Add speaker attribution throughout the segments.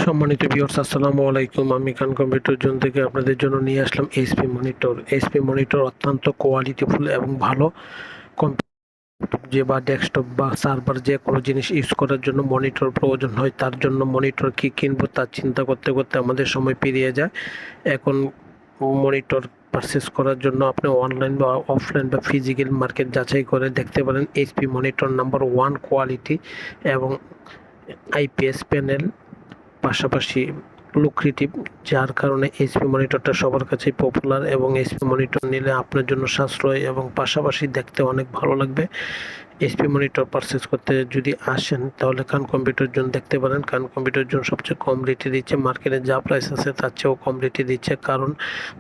Speaker 1: সম্মানিত ভিউয়ার্স, আসসালামু আলাইকুম। আমি খান কম্পিউটার জোন থেকে আপনাদের জন্য নিয়ে আসলাম এইচপি মনিটর। এইচপি মনিটর অত্যন্ত কোয়ালিটিফুল এবং ভালো যে বা ডেস্কটপ বা সার্ভার যে কোনো জিনিস ইউজ করার জন্য মনিটর প্রয়োজন হয়, তার জন্য মনিটর কি কিনবো তার চিন্তা করতে করতে আমাদের সময় পেরিয়ে যায়। এখন মনিটর পারচেস করার জন্য আপনি অনলাইন বা অফলাইন বা ফিজিক্যাল মার্কেট যাচাই করে দেখতে পারেন। এইচপি মনিটর নাম্বার 1 কোয়ালিটি এবং আইপিএস প্যানেল, পাশাপাশি লুক্রেটিভ, যার কারণে এইচপি মনিটরটা সবার কাছেই পপুলার এবং এইচপি মনিটর নিলে আপনার জন্য সাশ্রয় এবং পাশাপাশি দেখতে অনেক ভালো লাগবে। এইচপি মনিটর পারচেস করতে যদি আসেন তাহলে খান কম্পিউটার জোন দেখতে পারেন। খান কম্পিউটার জোন সবচেয়ে কম রেটে দিচ্ছে, মার্কেটে যা প্রাইস আছে তার চেয়েও কম রেটে দিচ্ছে, কারণ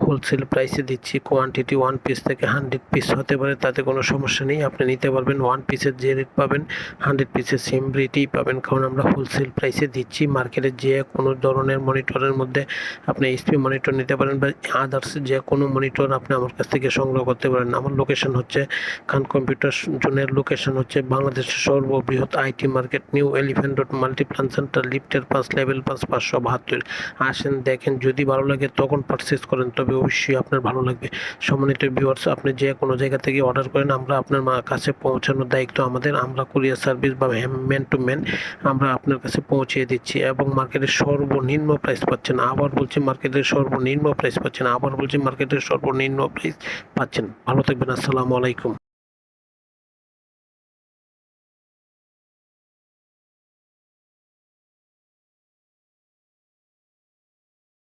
Speaker 1: হোলসেল প্রাইসে দিচ্ছি। কোয়ান্টিটি 1 পিস থেকে 100 পিস হতে পারে, তাতে কোনো সমস্যা নেই, আপনি নিতে পারবেন। 1 পিসের যে রেট পাবেন 100 পিসের সেম রেটেই পাবেন, কারণ আমরা হোলসেল প্রাইসে দিচ্ছি। মার্কেটে যে কোনো ধরনের মনিটরের মধ্যে আপনি এইচপি মনিটর নিতে পারেন বা আদার্স যে কোনো মনিটর আপনি আমার কাছ থেকে সংগ্রহ করতে পারেন। আমার লোকেশন হচ্ছে খান কম্পিউটার জোনের লোকেশন হচ্ছে বাংলাদেশের সর্ববৃহৎ IT market, new elephant road, Multiplan centre, লিফটের 5, লেভেল 5, 572। আসেন, দেখেন, যদি ভালো লাগে তখন পারচেস করেন, তবে অবশ্যই আপনার ভালো লাগবে। সম্মানিত ভিউয়ার্স, আপনি যে কোনো জায়গা থেকে অর্ডার করেন, আমরা আপনার কাছে পৌঁছানোর দায়িত্ব আমাদের। আমরা কুরিয়ার সার্ভিস বা ম্যান টু ম্যান আমরা আপনার কাছে পৌঁছে দিচ্ছি এবং মার্কেটের সর্বনিম্ন প্রাইস পাচ্ছেন। আবার বলছি, মার্কেটের সর্বনিম্ন প্রাইস পাচ্ছেন। আবার বলছি, মার্কেটের সর্বনিম্ন প্রাইস পাচ্ছেন। ভালো থাকবেন। আসসালামু আলাইকুম।